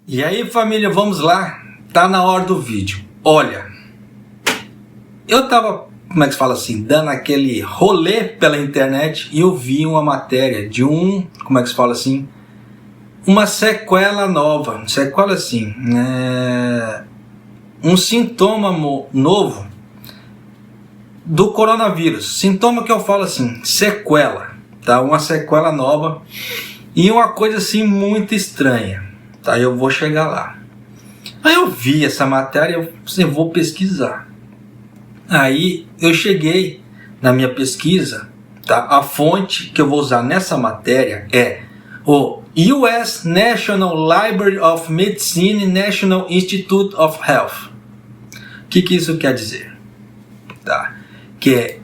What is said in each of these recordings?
E aí, família, vamos lá? Tá na hora do vídeo. Olha, eu tava, como é que se fala assim, dando aquele rolê pela internet e eu vi uma matéria de como é que se fala assim, uma sequela nova, sequela assim, um sintoma novo do coronavírus. Sintoma que eu falo assim, sequela, tá? Uma sequela nova e uma coisa assim muito estranha, tá? Eu vou chegar lá. Aí eu vi essa matéria e eu vou pesquisar. Aí eu cheguei na minha pesquisa, tá? A fonte que eu vou usar nessa matéria é o US National Library of Medicine National Institute of Health. O que isso quer dizer? Tá? Que é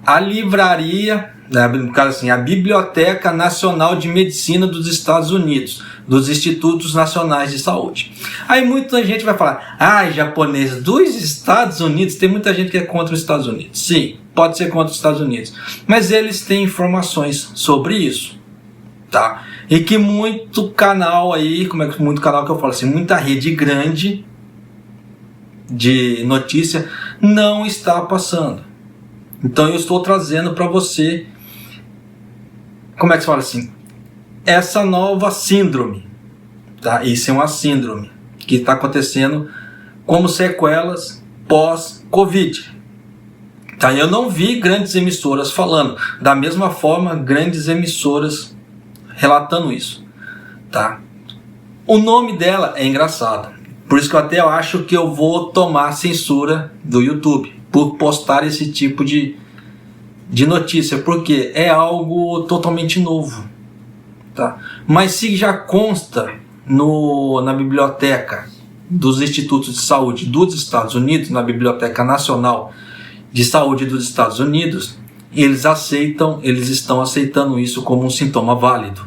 a livraria, no caso assim, a Biblioteca Nacional de Medicina dos Estados Unidos, dos Institutos Nacionais de Saúde. Aí muita gente vai falar, japonês dos Estados Unidos, tem muita gente que é contra os Estados Unidos. Sim, pode ser contra os Estados Unidos, mas eles têm informações sobre isso, tá? E que muito canal aí, muito canal que eu falo assim, muita rede grande de notícia não está passando. Então eu estou trazendo para você, como é que se fala assim, essa nova síndrome, tá? Isso é uma síndrome que está acontecendo como sequelas pós-Covid, tá? Eu não vi grandes emissoras falando, da mesma forma grandes emissoras relatando isso, tá? O nome dela é engraçado, por isso que eu até acho que eu vou tomar censura do YouTube por postar esse tipo de notícia, porque é algo totalmente novo, tá? Mas se já consta na biblioteca dos Institutos de Saúde dos Estados Unidos, na Biblioteca Nacional de Saúde dos Estados Unidos, eles estão aceitando isso como um sintoma válido,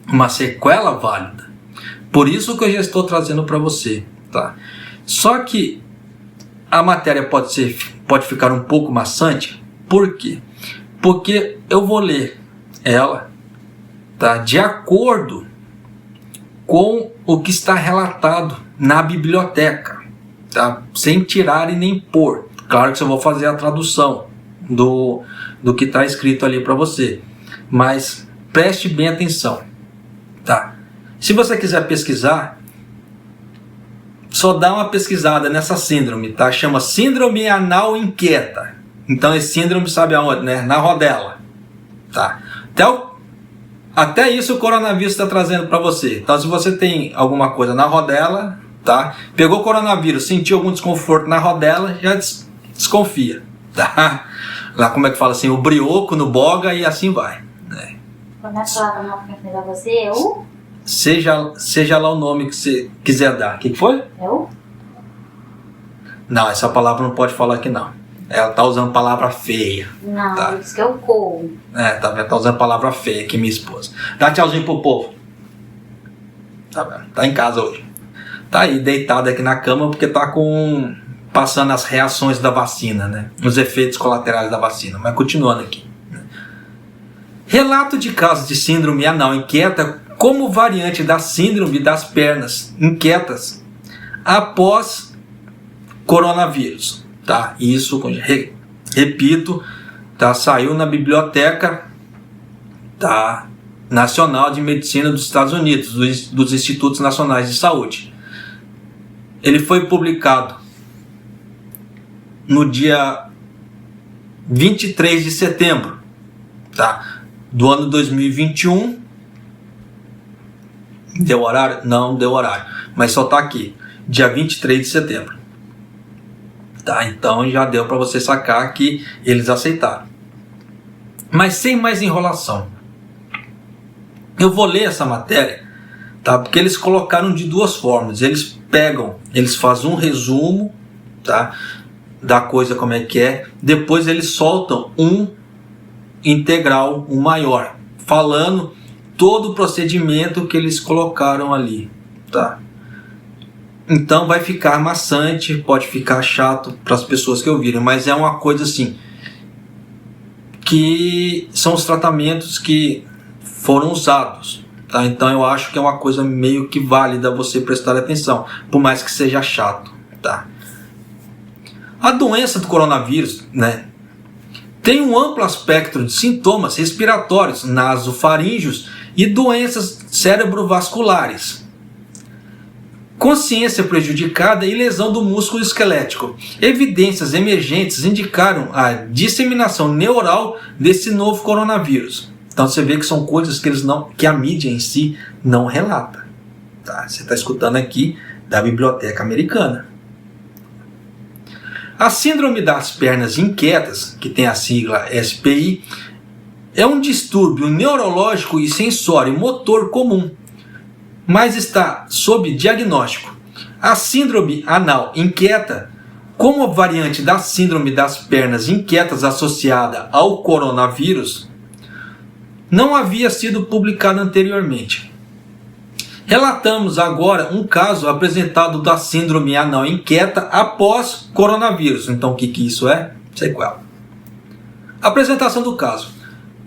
uma sequela válida. Por isso que eu já estou trazendo para você, tá? Só que a matéria pode ficar um pouco maçante. Por quê? Porque eu vou ler ela, tá, de acordo com o que está relatado na biblioteca, tá? Sem tirar e nem pôr. Claro que eu vou fazer a tradução do que está escrito ali para você, mas preste bem atenção, tá? Se você quiser pesquisar, só dá uma pesquisada nessa síndrome, tá? Chama síndrome anal inquieta. Então esse síndrome sabe aonde, né? Na rodela, tá? Até isso o coronavírus está trazendo para você. Então se você tem alguma coisa na rodela, tá? Pegou coronavírus, sentiu algum desconforto na rodela, já desconfia, tá? Lá como é que fala assim, o brioco no boga e assim vai, né? Quando a palavra não quer pegar você, eu? Seja lá o nome que você quiser dar. O que foi? Eu? Não, essa palavra não pode falar aqui não. Ela tá usando palavra feia. Não, tá? isso que eu corro. Tá vendo? Tá usando palavra feia aqui, minha esposa. Dá tchauzinho pro povo. Tá vendo? Tá em casa hoje. Tá aí, deitado aqui na cama, porque tá passando as reações da vacina, né? Os efeitos colaterais da vacina. Mas continuando aqui. Relato de casos de síndrome anal inquieta como variante da síndrome das pernas inquietas após coronavírus, tá? Isso, repito, tá? Saiu na Biblioteca, tá? Nacional de Medicina dos Estados Unidos, dos Institutos Nacionais de Saúde. Ele foi publicado no dia 23 de setembro, tá? Do ano 2021. Deu horário? Não deu horário, mas só tá aqui, dia 23 de setembro. Tá? Então já deu para você sacar que eles aceitaram. Mas sem mais enrolação, eu vou ler essa matéria, tá? Porque eles colocaram de duas formas. Eles fazem um resumo, tá? Da coisa como é que é. Depois eles soltam um integral, um maior, falando todo o procedimento que eles colocaram ali, tá? Então vai ficar maçante, pode ficar chato para as pessoas que ouvirem, mas é uma coisa assim, que são os tratamentos que foram usados, Tá? Então eu acho que é uma coisa meio que válida você prestar atenção, por mais que seja chato. Tá? A doença do coronavírus, né, tem um amplo espectro de sintomas respiratórios, nasofaríngeos e doenças cerebrovasculares. Consciência prejudicada e lesão do músculo esquelético. Evidências emergentes indicaram a disseminação neural desse novo coronavírus. Então você vê que são coisas que a mídia em si não relata. Tá? Você está escutando aqui da Biblioteca Americana. A síndrome das pernas inquietas, que tem a sigla SPI, é um distúrbio neurológico e sensório motor comum, mas está sob diagnóstico. A síndrome anal inquieta, como variante da síndrome das pernas inquietas associada ao coronavírus, não havia sido publicada anteriormente. Relatamos agora um caso apresentado da síndrome anal inquieta após coronavírus. Então o que isso é? Sequela. Apresentação do caso.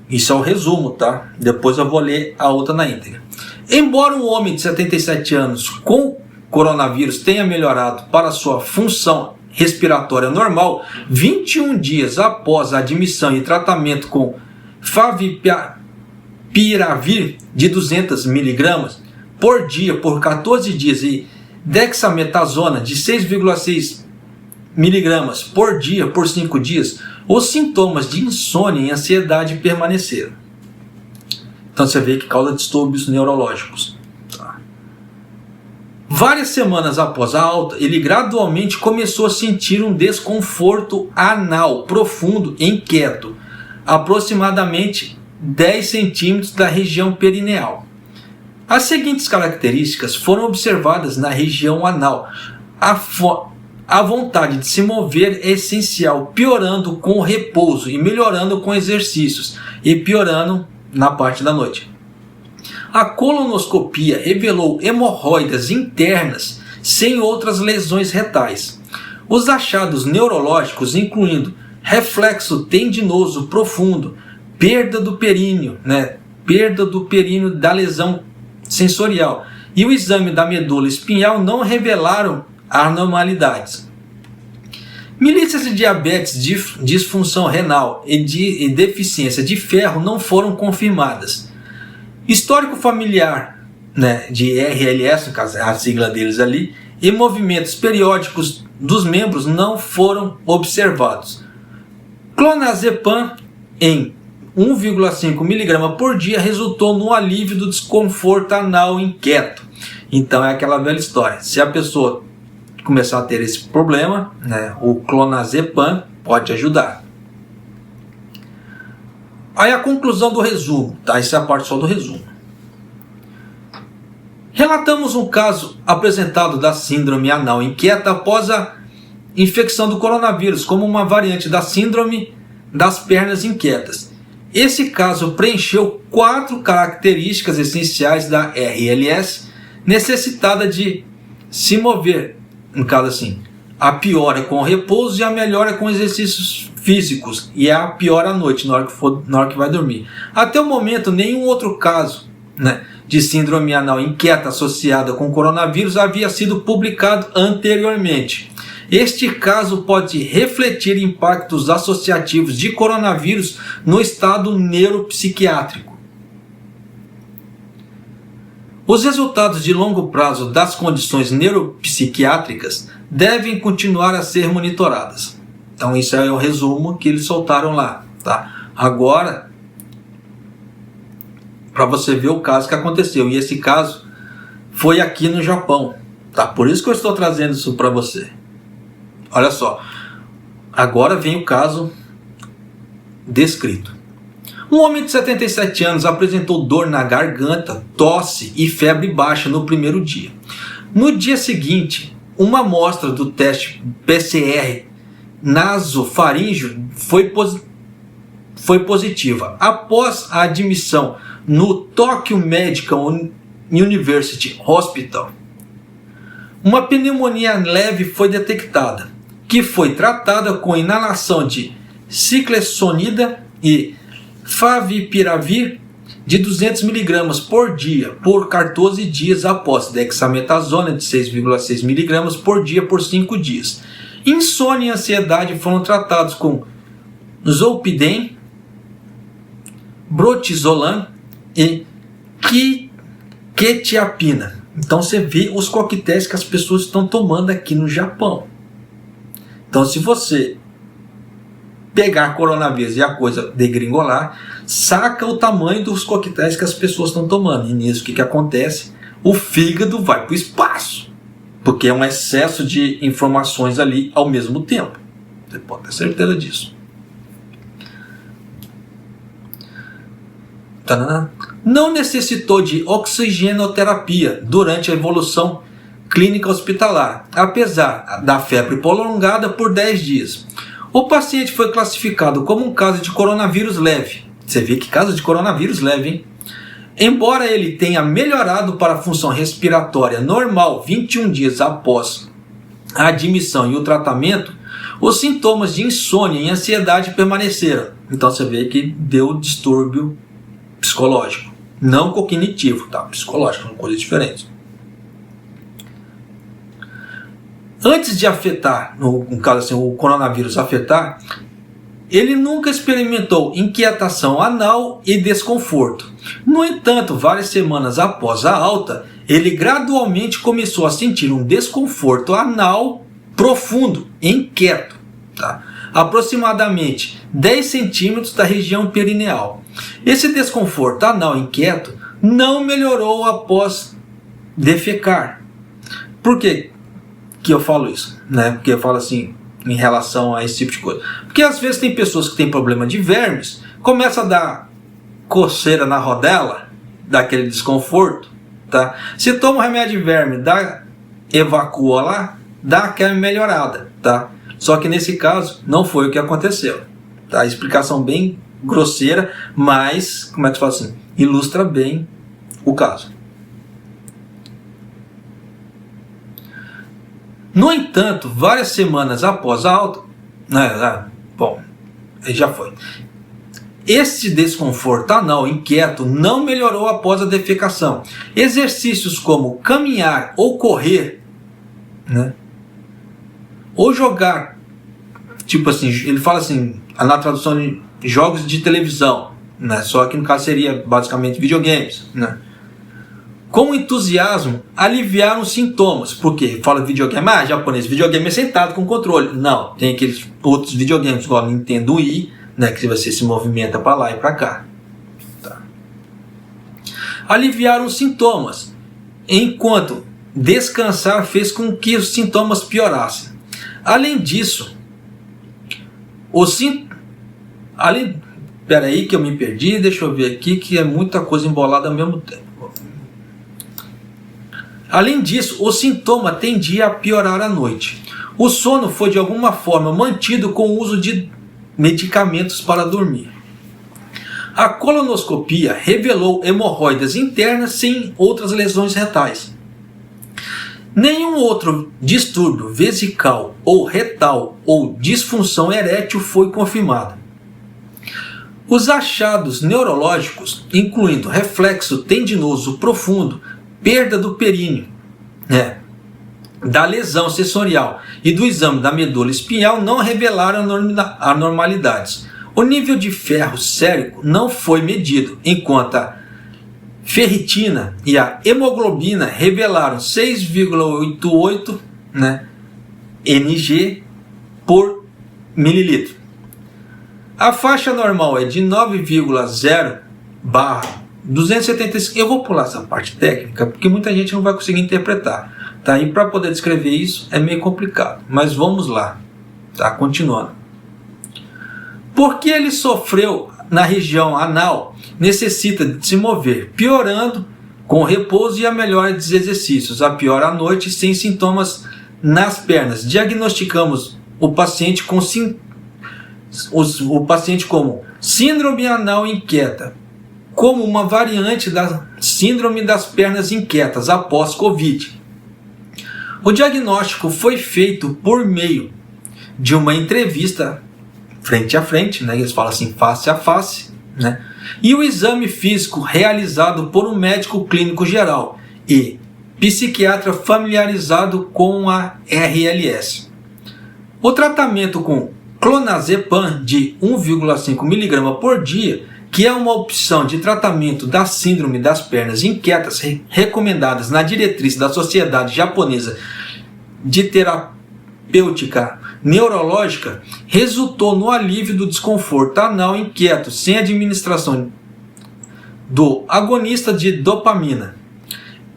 Isso é o resumo, tá? Depois eu vou ler a outra na íntegra. Embora um homem de 77 anos com coronavírus tenha melhorado para sua função respiratória normal, 21 dias após a admissão e tratamento com favipiravir de 200 mg por dia por 14 dias e dexametasona de 6,6 mg por dia por 5 dias, os sintomas de insônia e ansiedade permaneceram. Então você vê que causa distúrbios neurológicos. Tá. Várias semanas após a alta, ele gradualmente começou a sentir um desconforto anal profundo e inquieto, aproximadamente 10 centímetros da região perineal. As seguintes características foram observadas na região anal. A vontade de se mover é essencial, piorando com o repouso e melhorando com exercícios, e piorando na parte da noite. A colonoscopia revelou hemorroidas internas sem outras lesões retais. Os achados neurológicos, incluindo reflexo tendinoso profundo, perda do períneo da lesão sensorial e o exame da medula espinhal não revelaram anormalidades. Milícias de diabetes, disfunção renal e deficiência de ferro não foram confirmadas. Histórico familiar, de RLS, no caso a sigla deles ali, e movimentos periódicos dos membros não foram observados. Clonazepam em 1,5 mg por dia resultou no alívio do desconforto anal inquieto. Então é aquela velha história. Se a pessoa começar a ter esse problema, o clonazepam pode ajudar. Aí a conclusão do resumo, tá? Essa é a parte só do resumo. Relatamos um caso apresentado da síndrome anal inquieta após a infecção do coronavírus, como uma variante da síndrome das pernas inquietas. Esse caso preencheu 4 características essenciais da RLS, necessitada de se mover, no caso assim, a piora com o repouso e a melhora com exercícios físicos, e a piora à noite, na hora que vai dormir. Até o momento, nenhum outro caso de síndrome anal inquieta associada com coronavírus havia sido publicado anteriormente. Este caso pode refletir impactos associativos de coronavírus no estado neuropsiquiátrico. Os resultados de longo prazo das condições neuropsiquiátricas devem continuar a ser monitoradas. Então isso é o resumo que eles soltaram lá. Tá? Agora, para você ver o caso que aconteceu. E esse caso foi aqui no Japão. Tá? Por isso que eu estou trazendo isso para você. Olha só. Agora vem o caso descrito. Um homem de 77 anos apresentou dor na garganta, tosse e febre baixa no primeiro dia. No dia seguinte, uma amostra do teste PCR nasofaríngeo foi positiva. Após a admissão no Tokyo Medical University Hospital, uma pneumonia leve foi detectada, que foi tratada com inalação de ciclesonida e favipiravir de 200 mg por dia por 14 dias após dexametasona de 6,6 mg por dia por 5 dias. Insônia e ansiedade foram tratados com zolpidem, brotizolam e quetiapina. Então você vê os coquetéis que as pessoas estão tomando aqui no Japão. Então se você pegar coronavírus e a coisa degringolar, saca o tamanho dos coquetéis que as pessoas estão tomando. E nisso o que acontece? O fígado vai para o espaço, porque é um excesso de informações ali ao mesmo tempo. Você pode ter certeza disso. Não necessitou de oxigenoterapia durante a evolução clínica hospitalar, apesar da febre prolongada por 10 dias. O paciente foi classificado como um caso de coronavírus leve. Você vê que caso de coronavírus leve, hein? Embora ele tenha melhorado para a função respiratória normal 21 dias após a admissão e o tratamento, os sintomas de insônia e ansiedade permaneceram. Então você vê que deu distúrbio psicológico, não cognitivo, tá? Psicológico, são coisas diferentes. Antes de afetar, no caso assim, o coronavírus afetar, ele nunca experimentou inquietação anal e desconforto. No entanto, várias semanas após a alta, ele gradualmente começou a sentir um desconforto anal profundo e inquieto, tá? Aproximadamente 10 centímetros da região perineal. Esse desconforto anal inquieto não melhorou após defecar. Por que eu falo isso? Porque eu falo assim em relação a esse tipo de coisa. Porque às vezes tem pessoas que têm problema de vermes, começa a dar coceira na rodela, dá aquele desconforto, tá? Se toma um remédio de verme, evacua lá, dá aquela melhorada, tá? Só que nesse caso não foi o que aconteceu, tá? Explicação bem grosseira, mas, como é que se fala assim? Ilustra bem o caso. No entanto, várias semanas após a alta, já foi. Este desconforto anal inquieto não melhorou após a defecação. Exercícios como caminhar ou correr, ou jogar, tipo assim, ele fala assim, na tradução de jogos de televisão, só que no caso seria basicamente videogames, com entusiasmo, aliviaram os sintomas. Porque fala videogame, japonês, videogame é sentado com controle. Não, tem aqueles outros videogames, igual o Nintendo Wii, que você se movimenta para lá e para cá. Tá. Aliviaram os sintomas, enquanto descansar fez com que os sintomas piorassem. Além disso, Peraí que eu me perdi, deixa eu ver aqui que é muita coisa embolada ao mesmo tempo. Além disso, o sintoma tendia a piorar à noite. O sono foi de alguma forma mantido com o uso de medicamentos para dormir. A colonoscopia revelou hemorroidas internas sem outras lesões retais. Nenhum outro distúrbio vesical ou retal ou disfunção erétil foi confirmado. Os achados neurológicos, incluindo reflexo tendinoso profundo, perda do períneo, da lesão sensorial e do exame da medula espinhal não revelaram anormalidades. O nível de ferro sérico não foi medido, enquanto a ferritina e a hemoglobina revelaram 6,88 Ng por mililitro. A faixa normal é de 9,0/275. Eu vou pular essa parte técnica porque muita gente não vai conseguir interpretar, tá? E para poder descrever isso é meio complicado, mas vamos lá, tá? Continuando. Porque ele sofreu na região anal, necessita de se mover, piorando com repouso e a melhora dos exercícios, a pior à noite sem sintomas nas pernas. Diagnosticamos o paciente com como síndrome anal inquieta, como uma variante da síndrome das pernas inquietas após Covid. O diagnóstico foi feito por meio de uma entrevista frente a frente, eles falam assim, face a face, né? E o exame físico realizado por um médico clínico geral e psiquiatra familiarizado com a RLS. O tratamento com clonazepam de 1,5 mg por dia, que é uma opção de tratamento da síndrome das pernas inquietas recomendadas na diretriz da Sociedade Japonesa de Terapêutica Neurológica, resultou no alívio do desconforto anal inquieto sem administração do agonista de dopamina.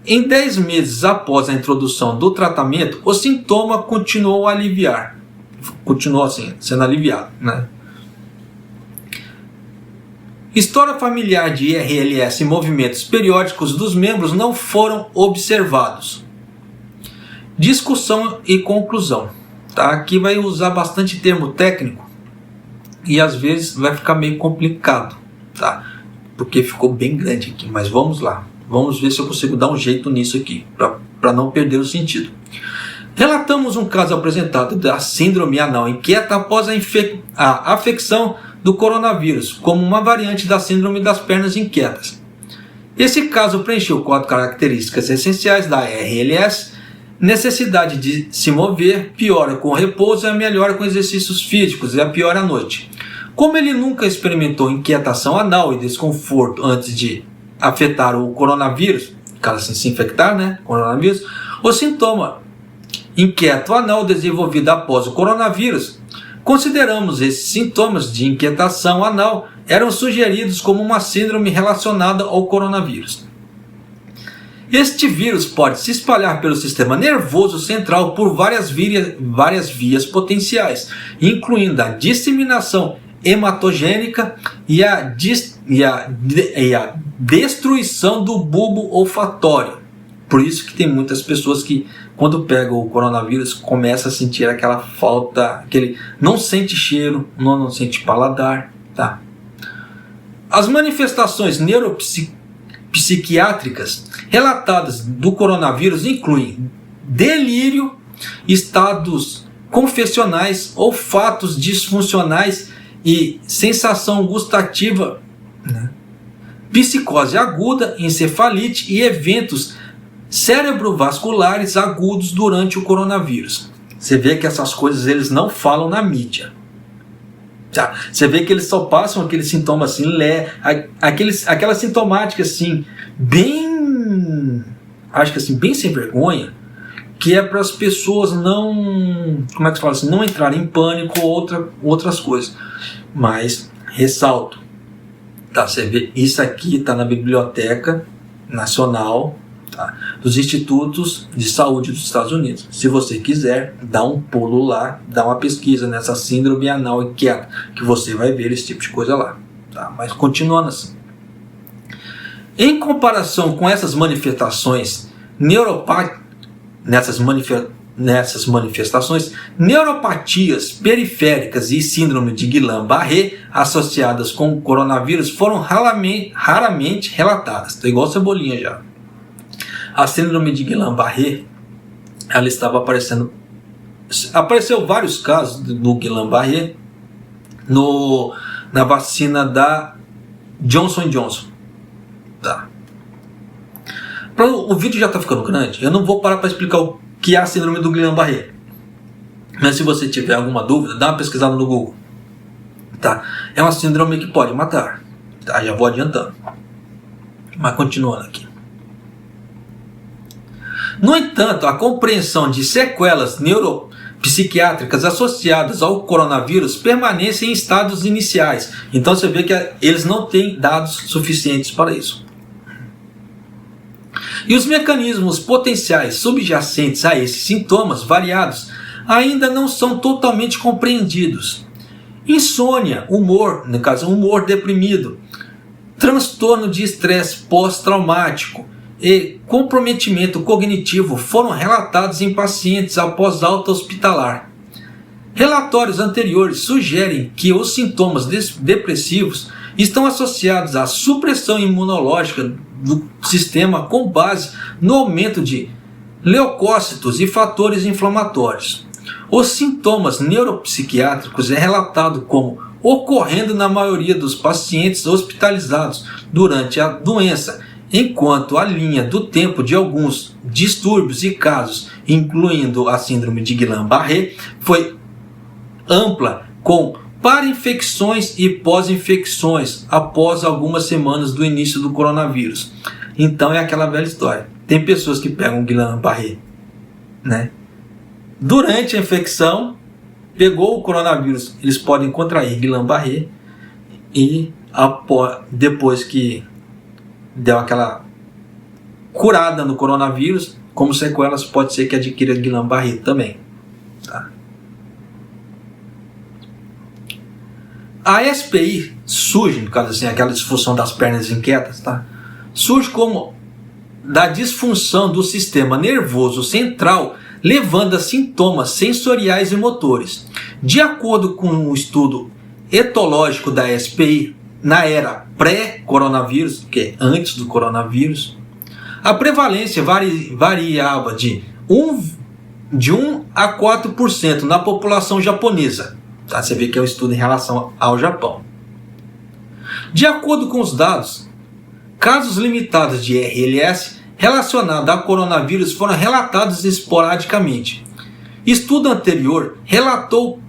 Em 10 meses após a introdução do tratamento, o sintoma continuou a aliviar. Continuou assim, sendo aliviado, né? História familiar de IRLS e movimentos periódicos dos membros não foram observados. Discussão e conclusão. Tá? Aqui vai usar bastante termo técnico e às vezes vai ficar meio complicado, tá? Porque ficou bem grande aqui, mas vamos lá. Vamos ver se eu consigo dar um jeito nisso aqui, para não perder o sentido. Relatamos um caso apresentado da síndrome anal inquieta após a afecção do coronavírus, como uma variante da síndrome das pernas inquietas. Esse caso preencheu 4 características essenciais da RLS: necessidade de se mover, piora com repouso e a melhora com exercícios físicos e a piora à noite. Como ele nunca experimentou inquietação anal e desconforto antes de afetar o coronavírus, caso assim se infectar, né, coronavírus, o sintoma inquieto anal desenvolvido após o coronavírus, consideramos esses sintomas de inquietação anal eram sugeridos como uma síndrome relacionada ao coronavírus. Este vírus pode se espalhar pelo sistema nervoso central por várias vias potenciais, incluindo a disseminação hematogênica e a destruição do bulbo olfatório. Por isso que tem muitas pessoas que, quando pegam o coronavírus, começam a sentir aquela falta, aquele não sente cheiro, não sente paladar, tá? As manifestações neuropsiquiátricas relatadas do coronavírus incluem delírio, estados confessionais, olfatos disfuncionais e sensação gustativa, né? Psicose aguda, encefalite e eventos cerebrovasculares agudos durante o coronavírus. Você vê que essas coisas eles não falam na mídia. Tá? Você vê que eles só passam aquele sintoma assim, aquela sintomática assim, bem, acho que assim, bem sem vergonha, que é para as pessoas não, como é que se fala assim, não entrarem em pânico ou outras coisas. Mas ressalto, tá? Você vê, isso aqui está na Biblioteca Nacional, tá, dos Institutos de Saúde dos Estados Unidos. Se você quiser, dá um pulo lá, dá uma pesquisa nessa síndrome anal inquieta, que você vai ver esse tipo de coisa lá. Tá? Mas continuando assim. Em comparação com essas manifestações nessas manifestações, neuropatias periféricas e síndrome de Guillain-Barré associadas com o coronavírus foram raramente relatadas. Tá igual cebolinha já. A síndrome de Guillain-Barré, ela estava apareceu vários casos do Guillain-Barré na vacina da Johnson & Johnson. Tá. O vídeo já está ficando grande, eu não vou parar para explicar o que é a síndrome do Guillain-Barré. Mas se você tiver alguma dúvida, dá uma pesquisada no Google. Tá. É uma síndrome que pode matar. Tá. Já vou adiantando. Mas continuando aqui. No entanto, a compreensão de sequelas neuropsiquiátricas associadas ao coronavírus permanece em estados iniciais. Então você vê que eles não têm dados suficientes para isso. E os mecanismos potenciais subjacentes a esses sintomas variados ainda não são totalmente compreendidos. Insônia, no caso humor deprimido, transtorno de estresse pós-traumático e comprometimento cognitivo foram relatados em pacientes após alta hospitalar. Relatórios anteriores sugerem que os sintomas depressivos estão associados à supressão imunológica do sistema com base no aumento de leucócitos e fatores inflamatórios. Os sintomas neuropsiquiátricos é relatado como ocorrendo na maioria dos pacientes hospitalizados durante a doença, enquanto a linha do tempo de alguns distúrbios e casos, incluindo a síndrome de Guillain-Barré, foi ampla, com para-infecções e pós-infecções após algumas semanas do início do coronavírus. Então é aquela velha história. Tem pessoas que pegam Guillain-Barré, né? Durante a infecção, pegou o coronavírus, eles podem contrair Guillain-Barré e depois que deu aquela curada no coronavírus, como sequelas, pode ser que adquira Guillain-Barré também. Tá? A SPI surge, no caso assim, aquela disfunção das pernas inquietas, tá? Surge como da disfunção do sistema nervoso central, levando a sintomas sensoriais e motores. De acordo com um estudo etológico da SPI, na era pré-coronavírus, que é antes do coronavírus, a prevalência variava de 1 a 4% na população japonesa. Tá? Você vê que é um estudo em relação ao Japão. De acordo com os dados, casos limitados de RLS relacionados ao coronavírus foram relatados esporadicamente. Estudo anterior relatou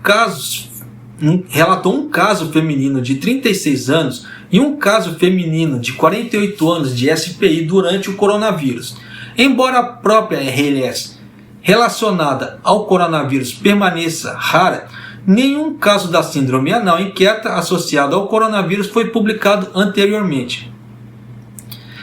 um caso feminino de 36 anos e um caso feminino de 48 anos de SPI durante o coronavírus. Embora a própria RLS relacionada ao coronavírus permaneça rara, nenhum caso da síndrome anal inquieta associado ao coronavírus foi publicado anteriormente.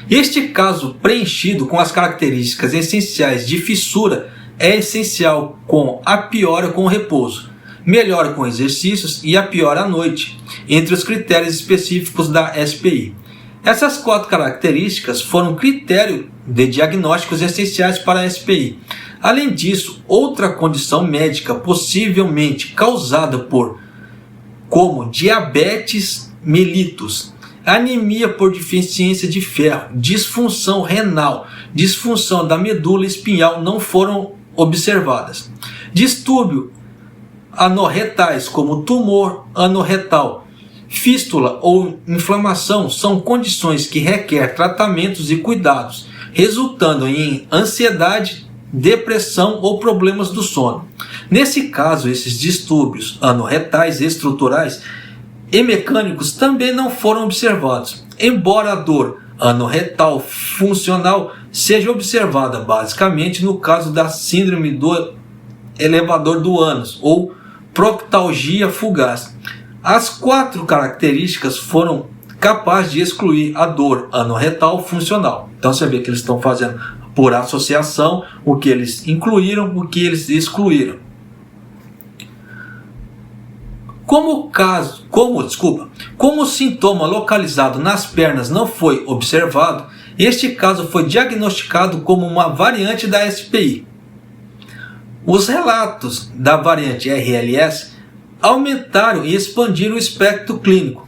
Este caso preenchido com as características essenciais de fissura é essencial com a piora com o repouso, melhora com exercícios e a piora à noite, entre os critérios específicos da SPI. Essas 4 características foram critério de diagnósticos essenciais para a SPI. Além disso, outra condição médica possivelmente causada como diabetes mellitus, anemia por deficiência de ferro, disfunção renal, disfunção da medula espinhal não foram observadas. Distúrbio anorretais como tumor anorretal, fístula ou inflamação são condições que requerem tratamentos e cuidados, resultando em ansiedade, depressão ou problemas do sono. Nesse caso, esses distúrbios anorretais estruturais e mecânicos também não foram observados, embora a dor anorretal funcional seja observada basicamente no caso da síndrome do elevador do ânus ou proctalgia fugaz. As 4 características foram capazes de excluir a dor anorretal funcional. Então você vê que eles estão fazendo por associação o que eles incluíram, o que eles excluíram. Como o sintoma localizado nas pernas não foi observado, este caso foi diagnosticado como uma variante da SPI. Os relatos da variante RLS aumentaram e expandiram o espectro clínico.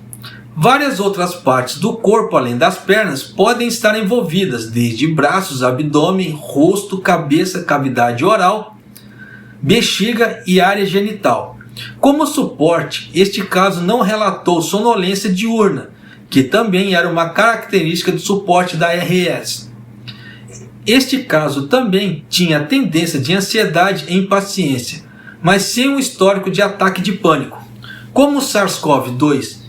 Várias outras partes do corpo, além das pernas, podem estar envolvidas, desde braços, abdômen, rosto, cabeça, cavidade oral, bexiga e área genital. Como suporte, este caso não relatou sonolência diurna, que também era uma característica do suporte da RLS. Este caso também tinha tendência de ansiedade e impaciência, mas sem um histórico de ataque de pânico. Como o SARS-CoV-2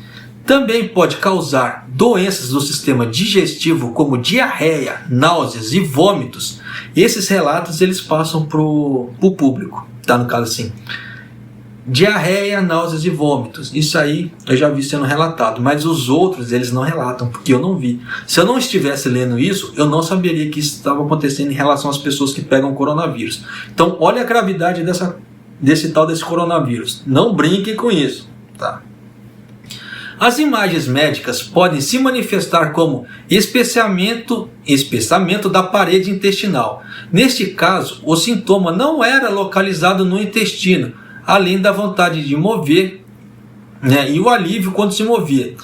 também pode causar doenças do sistema digestivo como diarreia, náuseas e vômitos, esses relatos eles passam para o público, tá? No caso assim, diarreia, náuseas e vômitos, isso aí eu já vi sendo relatado, mas os outros eles não relatam, porque eu não vi. Se eu não estivesse lendo isso, eu não saberia que isso estava acontecendo em relação às pessoas que pegam coronavírus. Então olha a gravidade desse coronavírus, não brinque com isso, tá? As imagens médicas podem se manifestar como espessamento da parede intestinal. Neste caso, o sintoma não era localizado no intestino, além da vontade de mover, né, e o alívio quando se movia.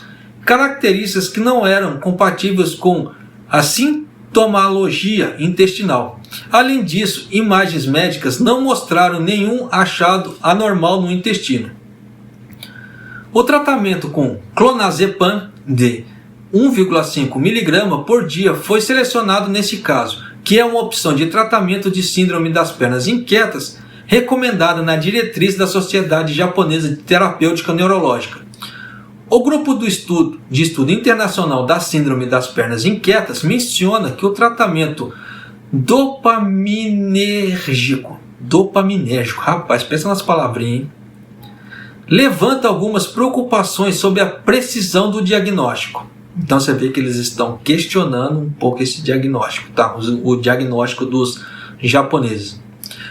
Características que não eram compatíveis com a sintomologia intestinal. Além disso, imagens médicas não mostraram nenhum achado anormal no intestino. O tratamento com clonazepam de 1,5 mg por dia foi selecionado nesse caso, que é uma opção de tratamento de síndrome das pernas inquietas recomendada na diretriz da Sociedade Japonesa de Terapêutica Neurológica. O grupo de estudo internacional da síndrome das pernas inquietas menciona que o tratamento dopaminérgico, rapaz, pensa nas palavrinhas, hein? Levanta algumas preocupações sobre a precisão do diagnóstico. Então você vê que eles estão questionando um pouco esse diagnóstico, tá? O diagnóstico dos japoneses.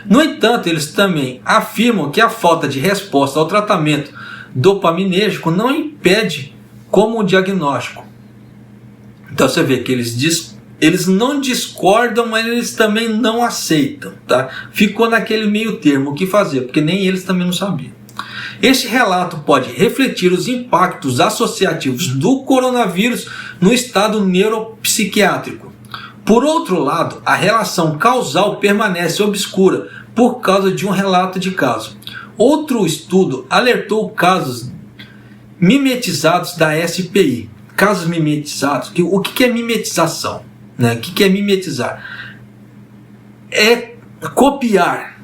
No entanto, eles também afirmam que a falta de resposta ao tratamento dopaminérgico não impede como o diagnóstico. Então você vê que eles não discordam, mas eles também não aceitam, tá? Ficou naquele meio termo o que fazer, porque nem eles também não sabiam. Este relato pode refletir os impactos associativos do coronavírus no estado neuropsiquiátrico. Por outro lado, a relação causal permanece obscura por causa de um relato de caso. Outro estudo alertou casos mimetizados da SPI. Casos mimetizados, o que é mimetização? Né? O que é mimetizar? É copiar.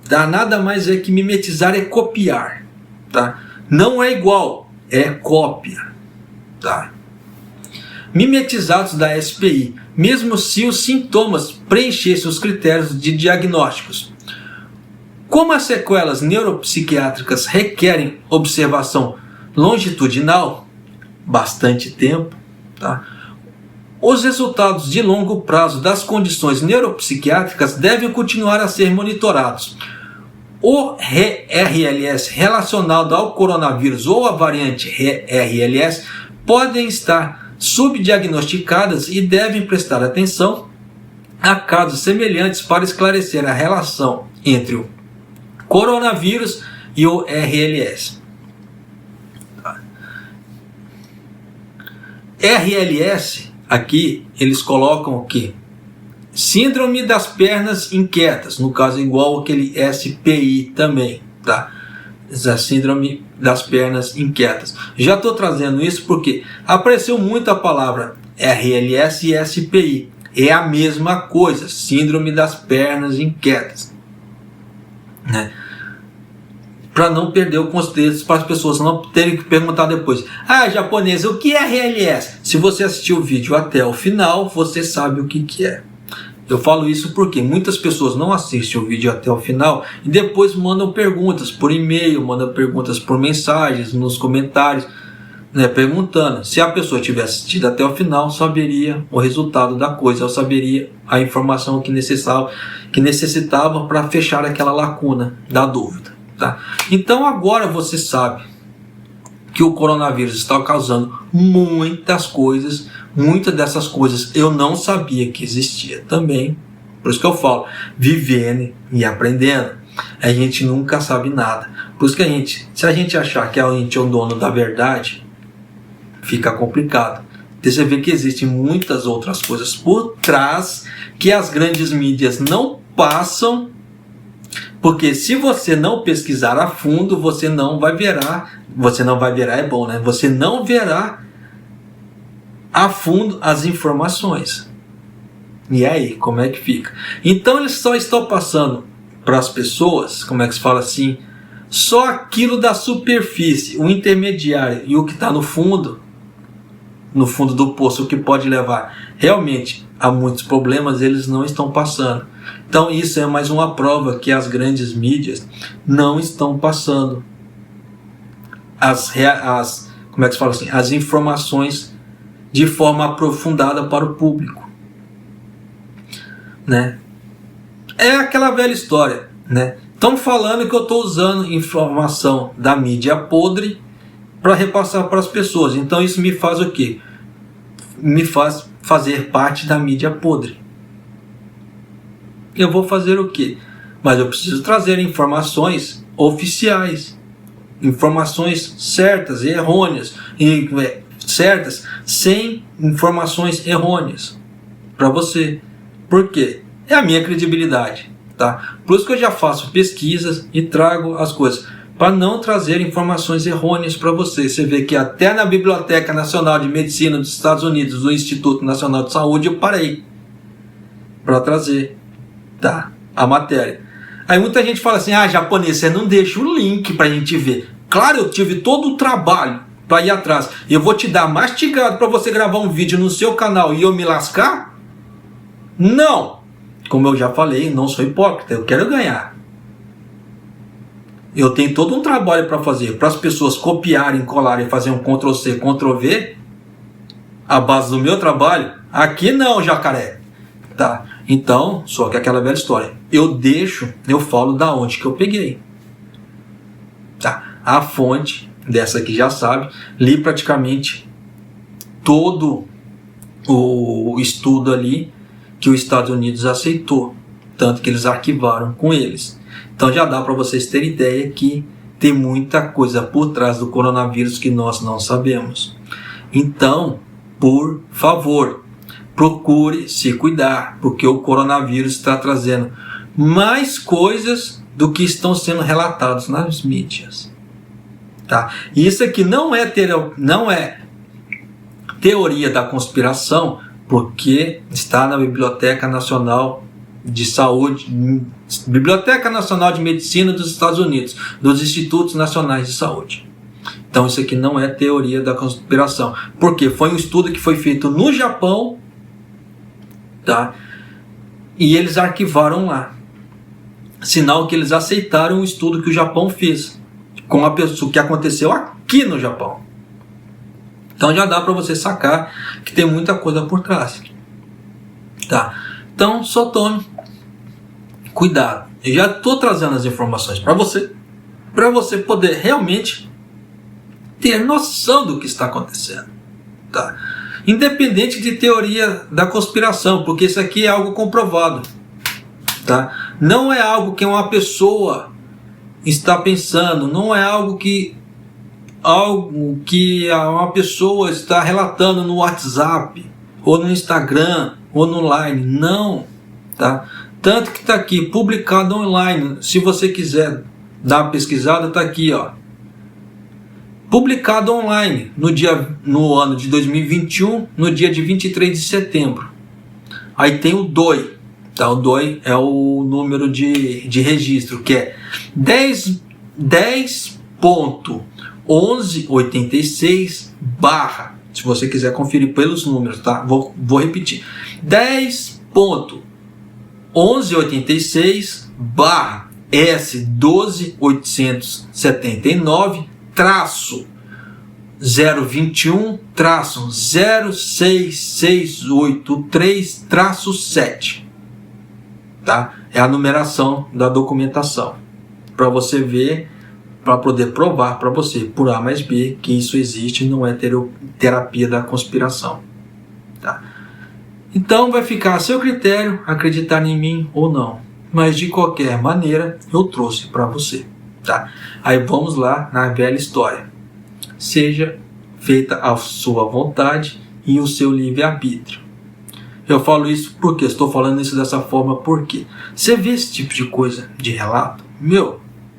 Tá? Nada mais é que mimetizar é copiar. Tá? Não é igual, é cópia. Tá? Mimetizados da SPI, mesmo se os sintomas preenchessem os critérios de diagnósticos. Como as sequelas neuropsiquiátricas requerem observação longitudinal, bastante tempo, tá? Os resultados de longo prazo das condições neuropsiquiátricas devem continuar a ser monitorados. O RLS relacionado ao coronavírus ou a variante RLS podem estar subdiagnosticadas e devem prestar atenção a casos semelhantes para esclarecer a relação entre o coronavírus e o RLS. RLS, aqui eles colocam o quê? Síndrome das pernas inquietas, no caso igual aquele SPI também, tá? Essa síndrome das pernas inquietas. Já estou trazendo isso porque apareceu muito a palavra RLS e SPI. É a mesma coisa, síndrome das pernas inquietas. Né? Para não perder o contexto, para as pessoas não terem que perguntar depois: ah, japonês, o que é RLS? Se você assistiu o vídeo até o final, você sabe o que é. Eu falo isso porque muitas pessoas não assistem o vídeo até o final e depois mandam perguntas por e-mail, mandam perguntas por mensagens, nos comentários, né, perguntando. Se a pessoa tivesse assistido até o final, saberia o resultado da coisa, ou saberia a informação que necessitava para fechar aquela lacuna da dúvida. Tá? Então agora você sabe que o coronavírus está causando muitas coisas. Muitas dessas coisas eu não sabia que existia também. Por isso que eu falo, vivendo e aprendendo. A gente nunca sabe nada. Por isso que se a gente achar que a gente é o dono da verdade, fica complicado. Você vê que existem muitas outras coisas por trás que as grandes mídias não passam. Porque se você não pesquisar a fundo, você não vai verá é bom, né? Você não verá a fundo as informações. E aí, como é que fica? Então eles só estão passando para as pessoas, como é que se fala assim, só aquilo da superfície, o intermediário e o que está no fundo do poço, o que pode levar realmente a muitos problemas, eles não estão passando. Então isso é mais uma prova que as grandes mídias não estão passando como é que se fala assim, as informações de forma aprofundada para o público, né? É aquela velha história, né? Estão falando que eu estou usando informação da mídia podre para repassar para as pessoas. Então isso me faz o quê? Me faz fazer parte da mídia podre. Eu vou fazer o quê? Mas eu preciso trazer informações oficiais, informações certas e errôneas, certas sem informações errôneas para você. Por quê? É a minha credibilidade, tá? Por isso que eu já faço pesquisas e trago as coisas. para não trazer informações errôneas para você. Você vê que até na Biblioteca Nacional de Medicina dos Estados Unidos, do Instituto Nacional de Saúde, eu parei para trazer, tá, a matéria. Aí muita gente fala assim, japonês, você não deixa o link para a gente ver. Claro, eu tive todo o trabalho para ir atrás. Eu vou te dar mastigado para você gravar um vídeo no seu canal e eu me lascar? Não! Como eu já falei, não sou hipócrita, eu quero ganhar. Eu tenho todo um trabalho para fazer, para as pessoas copiarem, colarem, fazer um Ctrl+C, Ctrl+V, a base do meu trabalho. Aqui não, jacaré. Tá? Então, só que aquela velha história. Eu falo da onde que eu peguei. Tá? A fonte, dessa aqui já sabe, li praticamente todo o estudo ali que os Estados Unidos aceitou. Tanto que eles arquivaram com eles. Então já dá para vocês terem ideia que tem muita coisa por trás do coronavírus que nós não sabemos. Então, por favor, procure se cuidar, porque o coronavírus está trazendo mais coisas do que estão sendo relatados nas mídias. Tá? E isso aqui não é teoria da conspiração, porque está na Biblioteca Nacional de Saúde, Biblioteca Nacional de Medicina dos Estados Unidos, dos Institutos Nacionais de Saúde. Então isso aqui não é teoria da conspiração, porque foi um estudo que foi feito no Japão, tá? E eles arquivaram lá. Sinal que eles aceitaram o estudo que o Japão fez com a pessoa, que aconteceu aqui no Japão. Então já dá para você sacar que tem muita coisa por trás. Tá? Então só tome cuidado. Eu já estou trazendo as informações para você poder realmente ter noção do que está acontecendo. Tá? Independente de teoria da conspiração, porque isso aqui é algo comprovado. Tá? Não é algo que uma pessoa está pensando, não é algo que uma pessoa está relatando no WhatsApp, ou no Instagram, ou no Line. Não. Tá? Tanto que está aqui, publicado online. Se você quiser dar uma pesquisada, está aqui, ó. Publicado online no ano de 2021, no dia de 23 de setembro. Aí tem o DOI. Tá? O DOI é o número de registro, que é 10.1186 barra, se você quiser conferir pelos números, tá? Vou repetir. 10.1186 barra S12879 021 06683 tá? É a numeração da documentação para você ver, para poder provar para você por A mais B que isso existe, não é terapia da conspiração, tá? Então vai ficar a seu critério acreditar em mim ou não, mas de qualquer maneira eu trouxe para você, tá? Aí vamos lá na velha história. Seja feita a sua vontade e o seu livre-arbítrio. Eu falo isso porque estou falando isso dessa forma porque você vê esse tipo de coisa, de relato,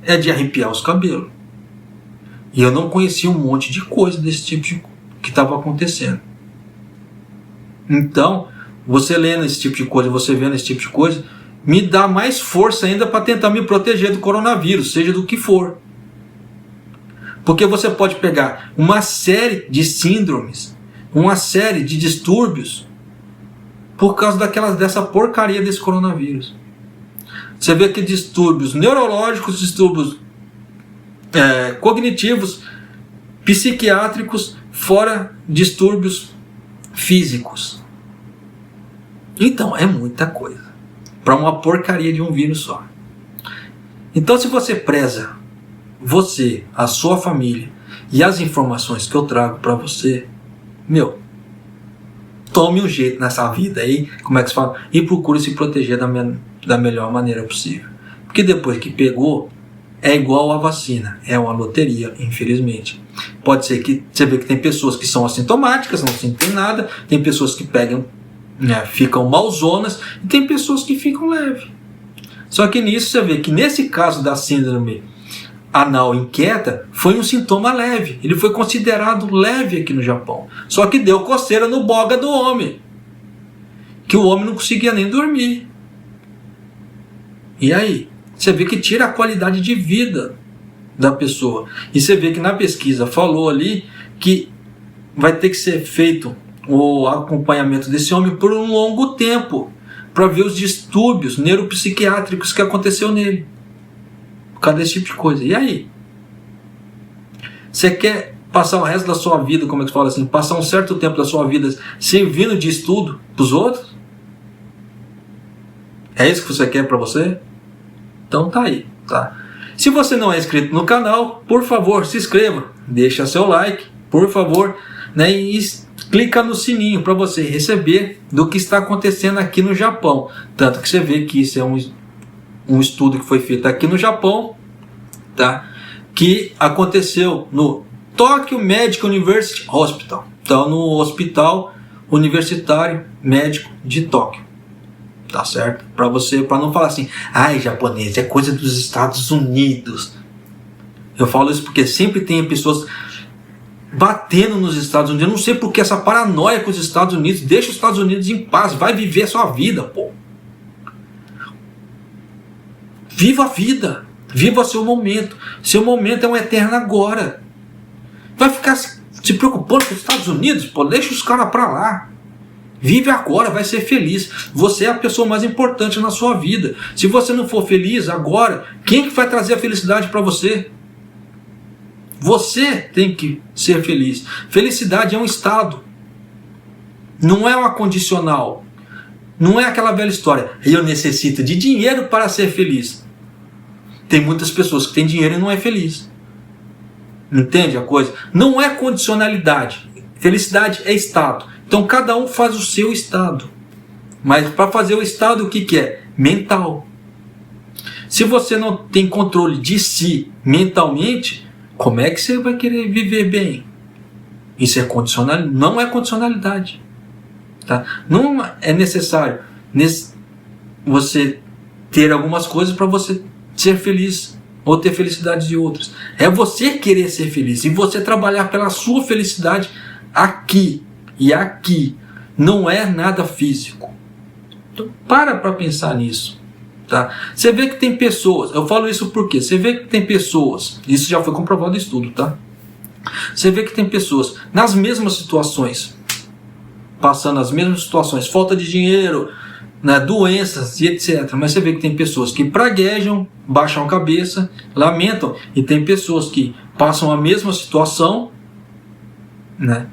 é de arrepiar os cabelos. E eu não conhecia um monte de coisa desse tipo que estava acontecendo. Então, você lendo esse tipo de coisa, você vendo esse tipo de coisa, me dá mais força ainda para tentar me proteger do coronavírus, seja do que for. Porque você pode pegar uma série de síndromes, uma série de distúrbios, por causa dessa porcaria desse coronavírus. Você vê que distúrbios neurológicos, distúrbios cognitivos, psiquiátricos, fora distúrbios físicos. Então é muita coisa para uma porcaria de um vírus só. Então se você preza você, a sua família e as informações que eu trago para você, tome um jeito nessa vida aí, como é que se fala, e procure se proteger da melhor maneira possível. Porque depois que pegou, é igual a vacina, é uma loteria, infelizmente. Pode ser que você vê que tem pessoas que são assintomáticas, não sentem nada, tem pessoas que pegam, ficam malzonas, e tem pessoas que ficam leves. Só que nisso você vê que nesse caso da síndrome anal inquieta foi um sintoma leve. Ele foi considerado leve aqui no Japão. Só que deu coceira no boga do homem. Que o homem não conseguia nem dormir. E aí? Você vê que tira a qualidade de vida da pessoa. E você vê que na pesquisa falou ali que vai ter que ser feito o acompanhamento desse homem por um longo tempo, para ver os distúrbios neuropsiquiátricos que aconteceu nele, por causa desse tipo de coisa. E aí? Você quer passar o resto da sua vida, como é que fala assim, passar um certo tempo da sua vida servindo de estudo para os outros? É isso que você quer para você? Então tá aí, tá? Se você não é inscrito no canal, por favor, se inscreva, deixa seu like, por favor, né, e clica no sininho para você receber do que está acontecendo aqui no Japão. Tanto que você vê que isso é um estudo que foi feito aqui no Japão, tá? Que aconteceu no Tokyo Medical University Hospital, então no Hospital Universitário Médico de Tóquio. Tá certo? Para não falar assim, ai, japonês, é coisa dos Estados Unidos. Eu falo isso porque sempre tem pessoas batendo nos Estados Unidos. Eu não sei porque essa paranoia com os Estados Unidos. Deixa os Estados Unidos em paz, vai viver a sua vida, pô. Viva a vida, viva seu momento. Seu momento é um eterno agora. Vai ficar se preocupando com os Estados Unidos? Pô, deixa os caras pra lá. Vive agora, vai ser feliz. Você é a pessoa mais importante na sua vida. Se você não for feliz agora, quem que vai trazer a felicidade para você? Você tem que ser feliz. Felicidade é um estado. Não é uma condicional. Não é aquela velha história. Eu necessito de dinheiro para ser feliz. Tem muitas pessoas que têm dinheiro e não é feliz. Entende a coisa? Não é condicionalidade. Felicidade é estado. Então cada um faz o seu estado. Mas para fazer o estado, o que é? Mental. Se você não tem controle de si mentalmente, como é que você vai querer viver bem? Isso é condicional, não é condicionalidade. Tá? Não é necessário você ter algumas coisas para você ser feliz ou ter felicidade de outras. É você querer ser feliz e você trabalhar pela sua felicidade aqui. E aqui não é nada físico. Então para pensar nisso. Tá? Você vê que tem pessoas, eu falo isso porque você vê que tem pessoas, isso já foi comprovado em estudo, tá? Você vê que tem pessoas nas mesmas situações, passando as mesmas situações, falta de dinheiro, né, doenças e etc. Mas você vê que tem pessoas que praguejam, baixam a cabeça, lamentam, e tem pessoas que passam a mesma situação, né?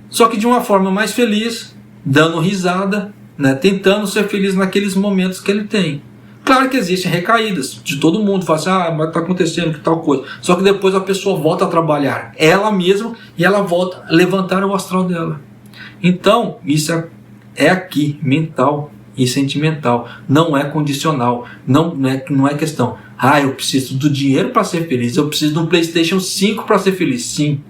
Só que de uma forma mais feliz, dando risada, né, tentando ser feliz naqueles momentos que ele tem. Claro que existem recaídas de todo mundo, fala assim, mas está acontecendo que tal coisa. Só que depois a pessoa volta a trabalhar ela mesma e ela volta a levantar o astral dela. Então, isso é aqui, mental e sentimental. Não é condicional. Não é questão, eu preciso do dinheiro para ser feliz, eu preciso de um PlayStation 5 para ser feliz. Sim.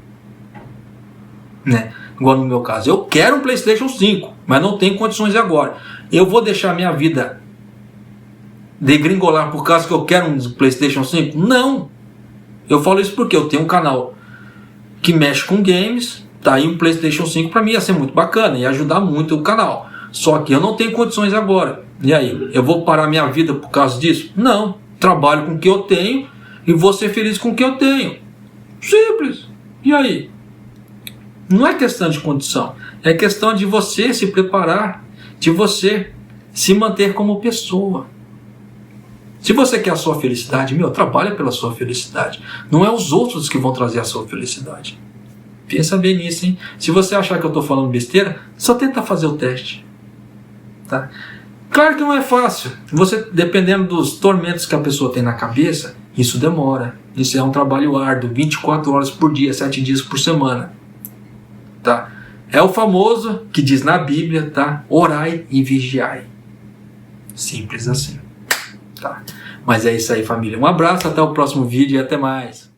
Né? Igual no meu caso, eu quero um PlayStation 5, mas não tenho condições agora. Eu vou deixar minha vida degringolar por causa que eu quero um PlayStation 5? Não! Eu falo isso porque eu tenho um canal que mexe com games, tá aí um PlayStation 5 para mim ia ser muito bacana, ia ajudar muito o canal. Só que eu não tenho condições agora. E aí, eu vou parar minha vida por causa disso? Não! Trabalho com o que eu tenho e vou ser feliz com o que eu tenho. Simples! E aí? Não é questão de condição, é questão de você se preparar, de você se manter como pessoa. Se você quer a sua felicidade, trabalha pela sua felicidade. Não é os outros que vão trazer a sua felicidade. Pensa bem nisso, hein? Se você achar que eu estou falando besteira, só tenta fazer o teste. Tá? Claro que não é fácil. Você, dependendo dos tormentos que a pessoa tem na cabeça, isso demora. Isso é um trabalho árduo, 24 horas por dia, 7 dias por semana. Tá? É o famoso que diz na Bíblia, tá? Orai e vigiai. Simples assim. Tá? Mas é isso aí, família. Um abraço, até o próximo vídeo e até mais.